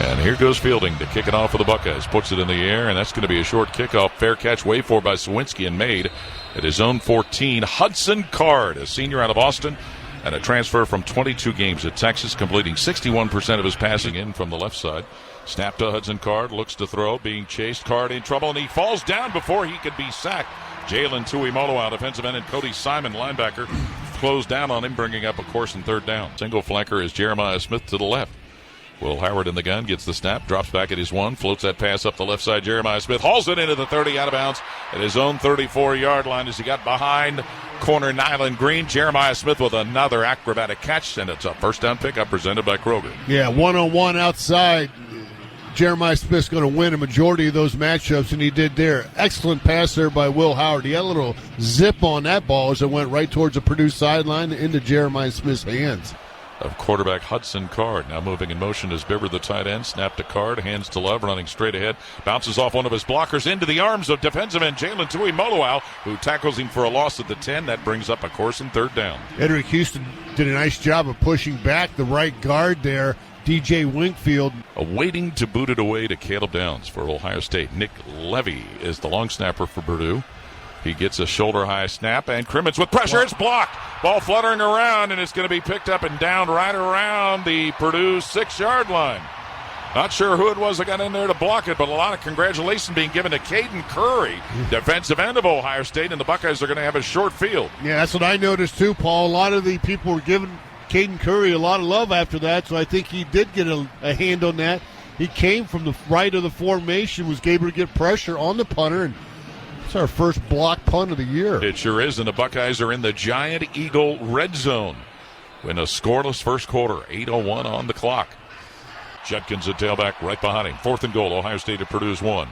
And here goes Fielding to kick it off for the Buckeyes. Puts it in the air, and that's going to be a short kickoff. Fair catch, waited for by Sawinski and made at his own 14. Hudson Card, a senior out of Austin, and a transfer from 22 games at Texas, completing 61% of his passing in from the left side. Snap to Hudson Card, looks to throw, being chased. Card in trouble, and he falls down before he could be sacked. Jalen Tuimoloau, defensive end, and Cody Simon, linebacker, closed down on him, bringing up a course and third down. Single flanker is Jeremiah Smith to the left. Will Howard in the gun, gets the snap, drops back at his one, floats that pass up the left side. Jeremiah Smith hauls it into the 30, out of bounds at his own 34-yard line as he got behind corner Nyland Green. Jeremiah Smith with another acrobatic catch, and it's a first down pickup presented by Kroger. Yeah, one-on-one outside. Jeremiah Smith's going to win a majority of those matchups, and he did there. Excellent pass there by Will Howard. He had a little zip on that ball as it went right towards the Purdue sideline into Jeremiah Smith's hands. Of quarterback Hudson Card. Now moving in motion is Bibber, the tight end. Snap to Card, hands to Love, running straight ahead. Bounces off one of his blockers into the arms of defensive end Jalen Tuimoloau, who tackles him for a loss at the 10. That brings up a course and third down. Edric Houston did a nice job of pushing back the right guard there. DJ Winkfield waiting to boot it away to Caleb Downs for Ohio State. Nick Levy is the long snapper for Purdue. He gets a shoulder-high snap, and Crimmins with pressure. It's blocked. Ball fluttering around, and it's going to be picked up and down right around the Purdue 6-yard line. Not sure who it was that got in there to block it, but a lot of congratulations being given to Caden Curry, defensive end of Ohio State, and the Buckeyes are going to have a short field. Yeah, that's what I noticed too, Paul. A lot of the people were giving Caden Curry a lot of love after that, so I think he did get a hand on that. He came from the right of the formation, was able to get pressure on the punter, and it's our first block punt of the year. It sure is, and the Buckeyes are in the Giant Eagle red zone. In a scoreless first quarter, 8:01 on the clock. Judkins, a tailback, right behind him. 4th and goal, Ohio State at Purdue's 1.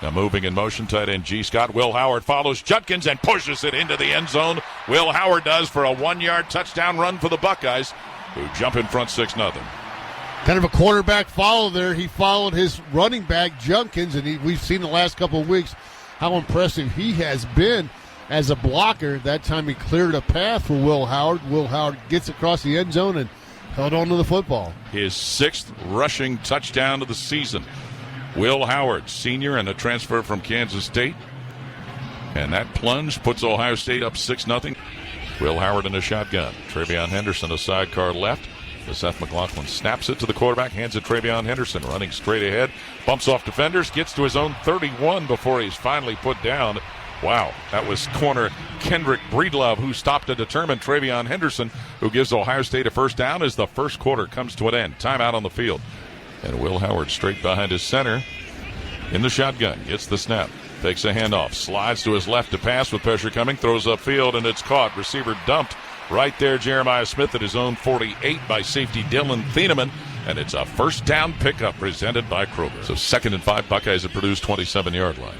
Now moving in motion, tight end G. Scott. Will Howard follows Judkins and pushes it into the end zone. Will Howard does for a 1-yard touchdown run for the Buckeyes, who jump in front 6-0. Kind of a quarterback follow there. He followed his running back, Judkins, and we've seen the last couple of weeks how impressive he has been as a blocker. That time he cleared a path for Will Howard. Will Howard gets across the end zone and held on to the football. His 6th rushing touchdown of the season. Will Howard, senior and a transfer from Kansas State. And that plunge puts Ohio State up 6-0. Will Howard in a shotgun. Travion Henderson, a sidecar left. Seth McLaughlin snaps it to the quarterback, hands it Travion Henderson, running straight ahead, bumps off defenders, gets to his own 31 before he's finally put down. Wow, that was corner Kendrick Breedlove who stopped a determined Travion Henderson, who gives Ohio State a first down as the first quarter comes to an end. Timeout on the field. And Will Howard straight behind his center in the shotgun, gets the snap, takes a handoff, slides to his left to pass with pressure coming, throws upfield, and it's caught. Receiver dumped. Right there, Jeremiah Smith at his own 48 by safety Dylan Thieneman, and it's a first down pickup presented by Kroger. So 2nd and 5, Buckeyes at Purdue's 27-yard line.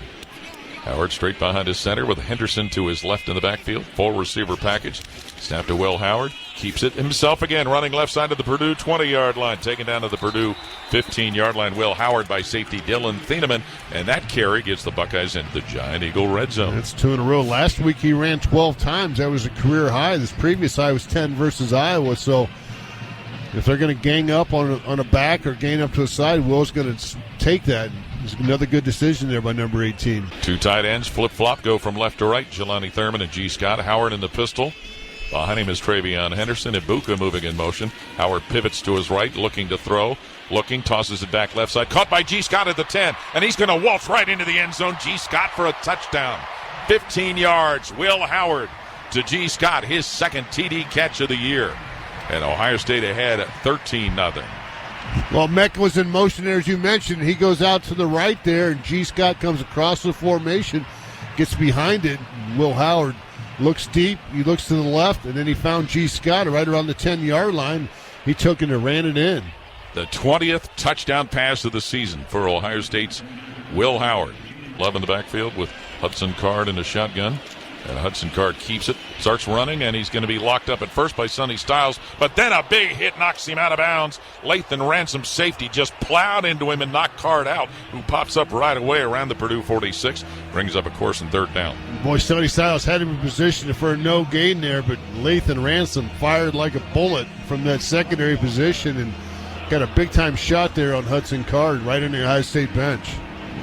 Howard straight behind his center with Henderson to his left in the backfield. Full receiver package. Snap to Will Howard. Keeps it himself again, running left side of the Purdue 20-yard line. Taken down to the Purdue 15-yard line. Will Howard by safety Dylan Thieneman. And that carry gets the Buckeyes into the Giant Eagle red zone. That's 2 in a row. Last week he ran 12 times. That was a career high. This previous high was 10 versus Iowa. So if they're going to gang up on a back or gain up to a side, Will's going to take that. It's another good decision there by number 18. 2 tight ends, flip-flop, go from left to right. Jelani Thurman and G. Scott. Howard in the pistol. Behind him is Travion Henderson. Egbuka moving in motion. Howard pivots to his right, looking to throw. Looking, tosses it back left side. Caught by G. Scott at the 10. And he's going to waltz right into the end zone. G. Scott for a touchdown. 15 yards. Will Howard to G. Scott, his 2nd TD catch of the year. And Ohio State ahead at 13-0. Well, Meck was in motion there, as you mentioned. He goes out to the right there, and G. Scott comes across the formation, gets behind it. Will Howard looks deep. He looks to the left, and then he found G. Scott right around the 10-yard line. He took it and ran it in. The 20th touchdown pass of the season for Ohio State's Will Howard. Love in the backfield with Hudson Card in the shotgun. And Hudson Card keeps it, starts running, and he's going to be locked up at first by Sonny Styles. But then a big hit knocks him out of bounds. Lathan Ransom, safety, just plowed into him and knocked Card out, who pops up right away around the Purdue 46. Brings up a course and 3rd down. Boy, Sonny Styles had him in position for a no gain there, but Lathan Ransom fired like a bullet from that secondary position and Got a big-time shot there on Hudson Card right in the Ohio State bench.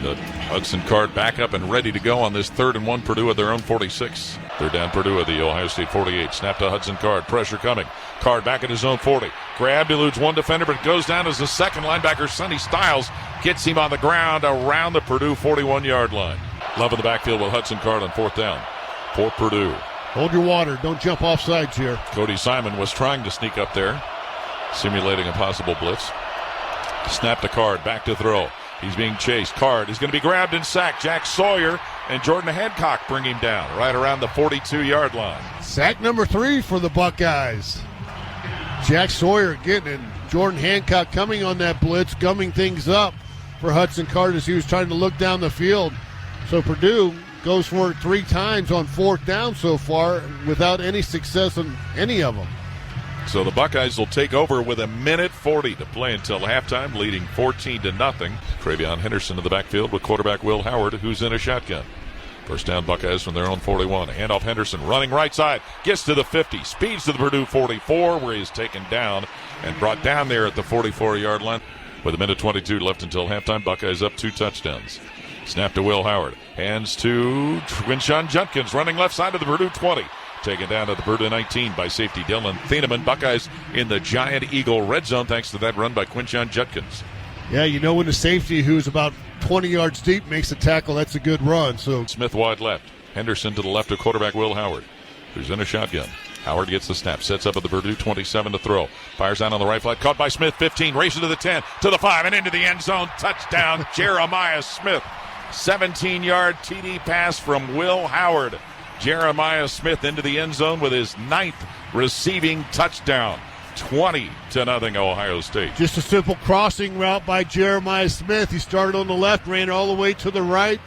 The Hudson Card back up and ready to go on this 3rd and 1. Purdue at their own 46. They're down Purdue at the Ohio State 48. Snap to Hudson Card. Pressure coming. Card back at his own 40. Grabbed, eludes one defender, but goes down as the second linebacker, Sonny Styles, gets him on the ground around the Purdue 41-yard line. Love in the backfield with Hudson Card on 4th down for Purdue. Hold your water. Don't jump off sides here. Cody Simon was trying to sneak up there, simulating a possible blitz. Snap to Card. Back to throw. He's being chased. Card is going to be grabbed and sacked. Jack Sawyer and Jordan Hancock bring him down right around the 42-yard line. Sack number 3 for the Buckeyes. Jack Sawyer getting it. Jordan Hancock coming on that blitz, gumming things up for Hudson Card as he was trying to look down the field. So Purdue goes for it 3 times on 4th down so far without any success on any of them. So the Buckeyes will take over with 1:40 to play until halftime, leading 14-0. Travion Henderson in the backfield with quarterback Will Howard, who's in a shotgun. First down Buckeyes from their own 41. Handoff Henderson running right side, gets to the 50, speeds to the Purdue 44, where he's taken down and brought down there at the 44-yard line. With 1:22 left until halftime, Buckeyes up 2 touchdowns. Snap to Will Howard. Hands to Quinshon Judkins running left side of the Purdue 20. Taken down to the Purdue 19 by safety Dylan Thieneman. Buckeyes in the Giant Eagle red zone thanks to that run by Quinshon Judkins. Yeah, you know when the safety, who's about 20 yards deep, makes a tackle, that's a good run. So Smith wide left. Henderson to the left of quarterback Will Howard, who's in a shotgun. Howard gets the snap, sets up at the Purdue 27 to throw. Fires down on the right flat, caught by Smith, 15, races to the 10, to the 5, and into the end zone. Touchdown, Jeremiah Smith. 17-yard TD pass from Will Howard. Jeremiah Smith into the end zone with his 9th receiving touchdown. 20-0 Ohio State. Just a simple crossing route by Jeremiah Smith. He started on the left, ran all the way to the right.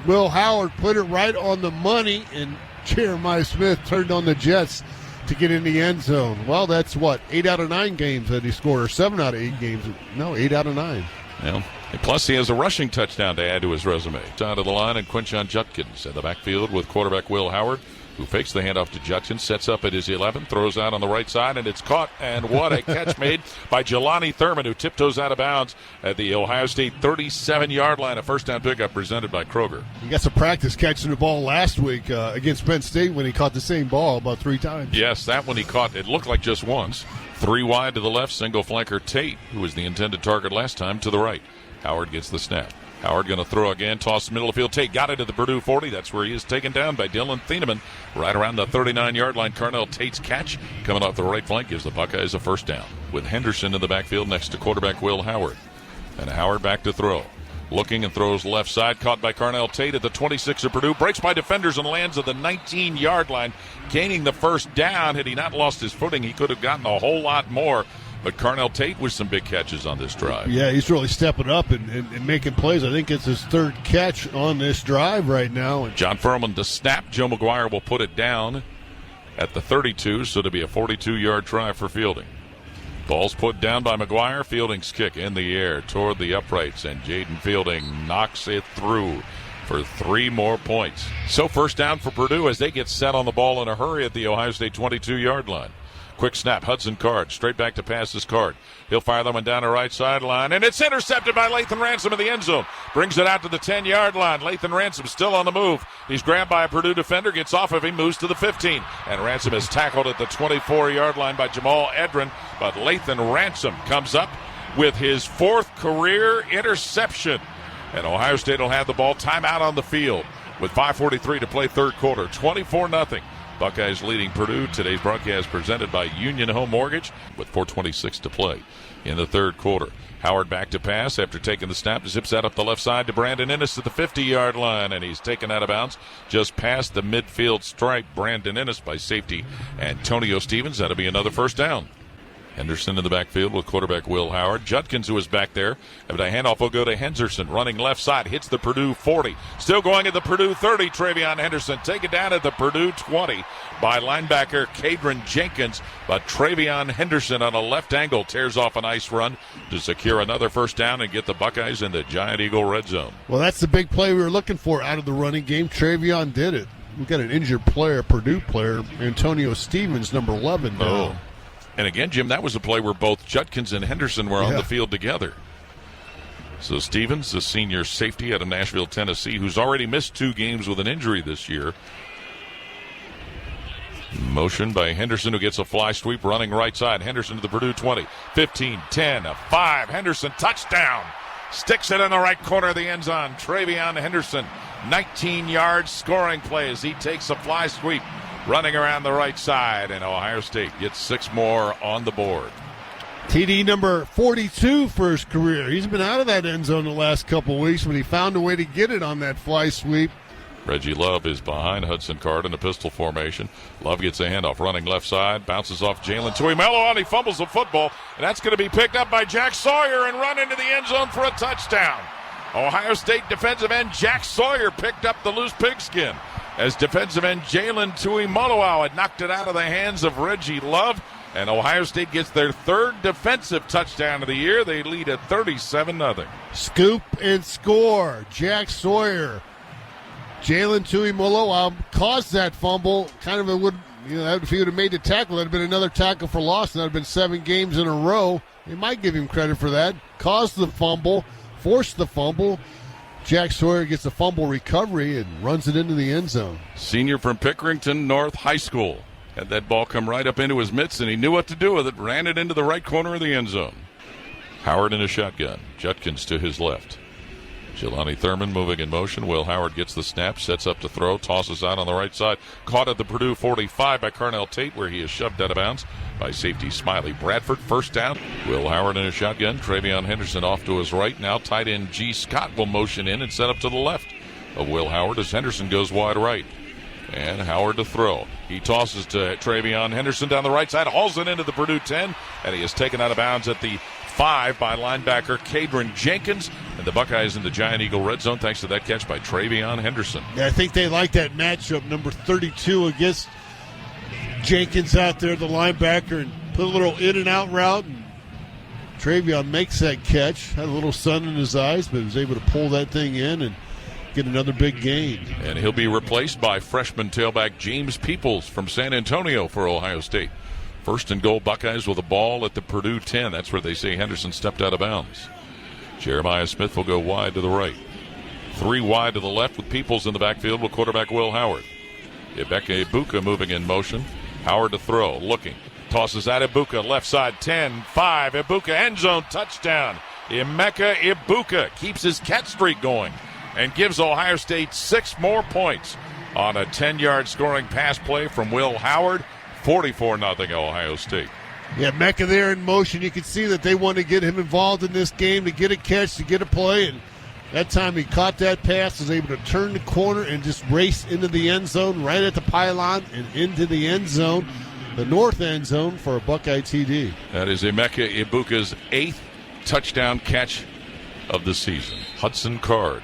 Will Howard put it right on the money, and Jeremiah Smith turned on the Jets to get in the end zone. Well, that's 8 out of 9 games that he scored, or 7 out of 8 games. No, 8 out of 9. Yeah. And plus, he has a rushing touchdown to add to his resume. Side of the line, and Quinshon Judkins in the backfield with quarterback Will Howard, who fakes the handoff to Judkins, sets up at his 11, throws out on the right side, and it's caught. And what a catch made by Jelani Thurman, who tiptoes out of bounds at the Ohio State 37-yard line. A first down pickup presented by Kroger. He got some practice catching the ball last week against Penn State when he caught the same ball about 3 times. Yes, that one he caught, it looked like just once. 3 wide to the left, single flanker Tate, who was the intended target last time, to the right. Howard gets the snap. Howard going to throw again, toss middle of the field. Tate got it at the Purdue 40. That's where he is taken down by Dylan Thieneman. Right around the 39-yard line, Carnell Tate's catch coming off the right flank gives the Buckeyes a first down. With Henderson in the backfield next to quarterback Will Howard. And Howard back to throw. Looking and throws left side, caught by Carnell Tate at the 26 of Purdue. Breaks by defenders and lands at the 19-yard line, gaining the first down. Had he not lost his footing, he could have gotten a whole lot more. But Carnell Tate with some big catches on this drive. Yeah, he's really stepping up and making plays. I think it's his 3rd catch on this drive right now. John Furman to snap. Joe McGuire will put it down at the 32, so it'll be a 42-yard try for Fielding. Ball's put down by McGuire. Fielding's kick in the air toward the uprights, and Jaden Fielding knocks it through for 3 more points. So first down for Purdue as they get set on the ball in a hurry at the Ohio State 22-yard line. Quick snap, Hudson Card, straight back to pass his Card. He'll fire that one down the right sideline, and it's intercepted by Lathan Ransom in the end zone. Brings it out to the 10-yard line. Lathan Ransom still on the move. He's grabbed by a Purdue defender, gets off of him, moves to the 15. And Ransom is tackled at the 24-yard line by Jamal Edrin. But Lathan Ransom comes up with his 4th career interception. And Ohio State will have the ball. Timeout on the field with 5:43 to play 3rd quarter. 24-0. Buckeyes leading Purdue. Today's broadcast presented by Union Home Mortgage with 4:26 to play in the 3rd quarter. Howard back to pass after taking the snap. Zips out up the left side to Brandon Ennis at the 50-yard line, and he's taken out of bounds just past the midfield stripe. Brandon Ennis by safety Antonio Stevens. That'll be another first down. Henderson in the backfield with quarterback Will Howard. Judkins, who is back there. But a handoff will go to Henderson, running left side. Hits the Purdue 40. Still going at the Purdue 30. Travion Henderson taken down at the Purdue 20 by linebacker Cadron Jenkins. But Travion Henderson on a left angle tears off a nice run to secure another first down and get the Buckeyes in the Giant Eagle red zone. Well, that's the big play we were looking for out of the running game. Travion did it. We've got an injured player, Purdue player, Antonio Stevens, number 11 now. And again, Jim, that was a play where both Judkins and Henderson were on the field together. So Stevens, the senior safety out of Nashville, Tennessee, who's already missed 2 games with an injury this year. Motion by Henderson, who gets a fly sweep running right side. Henderson to the Purdue 20, 15, 10, 5. Henderson, touchdown. Sticks it in the right corner of the end zone. Travion Henderson, 19 yards scoring play as he takes a fly sweep running around the right side. And Ohio State gets 6 more on the board. TD number 42 for his career. He's been out of that end zone the last couple weeks, but he found a way to get it on that fly sweep. Reggie Love is behind Hudson Card in a pistol formation. Love gets a handoff, running left side, bounces off Jalen Tuimelo, and he fumbles the football, and that's going to be picked up by Jack Sawyer and run into the end zone for a touchdown. Ohio State defensive end Jack Sawyer picked up the loose pigskin as defensive end Jalen Tuimelo had knocked it out of the hands of Reggie Love, and Ohio State gets their 3rd defensive touchdown of the year. They lead at 37-0. Scoop and score. Jack Sawyer. Jalen Tuimelo caused that fumble. Kind of if he would have made the tackle, that would have been another tackle for loss, and that would have been 7 games in a row. They might give him credit for that. Caused the fumble, forced the fumble. Jack Sawyer gets a fumble recovery and runs it into the end zone. Senior from Pickerington North High School. Had that ball come right up into his mitts, and he knew what to do with it. Ran it into the right corner of the end zone. Howard in a shotgun. Judkins to his left. Jelani Thurman moving in motion. Will Howard gets the snap, sets up to throw, tosses out on the right side. Caught at the Purdue 45 by Carnell Tate, where he is shoved out of bounds by safety Smiley Bradford. First down. Will Howard in a shotgun. Travion Henderson off to his right. Now tight end G. Scott will motion in and set up to the left of Will Howard as Henderson goes wide right. And Howard to throw. He tosses to Travion Henderson down the right side, hauls it into the Purdue 10, and he is taken out of bounds at the 5 by linebacker Cadron Jenkins, and the Buckeyes in the Giant Eagle red zone thanks to that catch by Travion Henderson. Yeah, I think they like that matchup, number 32 against Jenkins out there, the linebacker, and put a little in and out route, and Travion makes that catch. Had a little sun in his eyes, but was able to pull that thing in and get another big gain. And he'll be replaced by freshman tailback James Peoples from San Antonio for Ohio State. First and goal, Buckeyes with a ball at the Purdue 10. That's where they say Henderson stepped out of bounds. Jeremiah Smith will go wide to the right. 3 wide to the left with Peoples in the backfield with quarterback Will Howard. Egbuka moving in motion. Howard to throw, looking. Tosses out Egbuka, left side, 10-5. Egbuka, end zone, touchdown. Emeka Egbuka keeps his catch streak going and gives Ohio State 6 more points on a 10-yard scoring pass play from Will Howard. 44-0 Ohio State. Yeah, Mecca there in motion. You can see that they want to get him involved in this game to get a catch, to get a play. And that time he caught that pass, was able to turn the corner and just race into the end zone, right at the pylon and into the end zone, the north end zone for a Buckeye TD. That is Emeka Egbuka's 8th touchdown catch of the season. Hudson Card,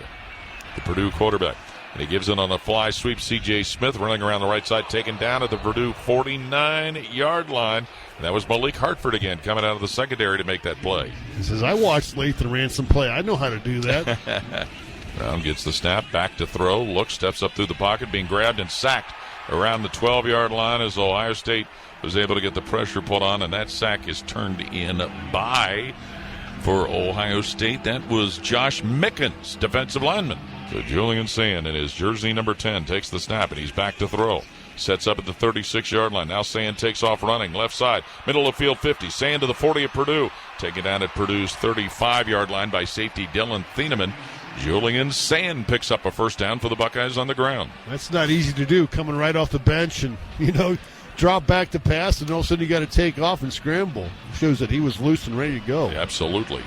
the Purdue quarterback. And he gives it on a fly sweep. C.J. Smith running around the right side, taken down at the Purdue 49-yard line. And that was Malik Hartford again coming out of the secondary to make that play. He says, I watched Lathan Ransom play. I know how to do that. Brown gets the snap, back to throw, looks, steps up through the pocket, being grabbed and sacked around the 12-yard line as Ohio State was able to get the pressure put on, and that sack is turned in by, for Ohio State, that was Josh Mickens, defensive lineman. So Julian Sand in his jersey number 10 takes the snap, and he's back to throw. Sets up at the 36-yard line. Now Sand takes off running. Left side, middle of field 50. Sand to the 40 at Purdue. Taken down at Purdue's 35-yard line by safety Dylan Thieneman. Julian Sand picks up a first down for the Buckeyes on the ground. That's not easy to do, coming right off the bench and, drop back to pass, and all of a sudden you got to take off and scramble. Shows that he was loose and ready to go. Yeah, absolutely.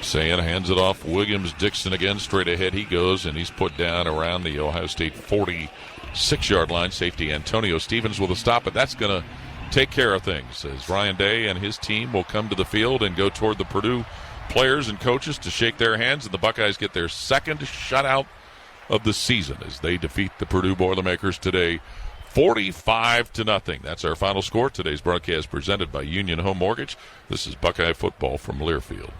Sand hands it off. Williams-Dixon again, straight ahead he goes, and he's put down around the Ohio State 46-yard line. Safety Antonio Stevens with a stop, but that's going to take care of things as Ryan Day and his team will come to the field and go toward the Purdue players and coaches to shake their hands, and the Buckeyes get their second shutout of the season as they defeat the Purdue Boilermakers today 45-0. That's our final score. Today's broadcast presented by Union Home Mortgage. This is Buckeye football from Learfield.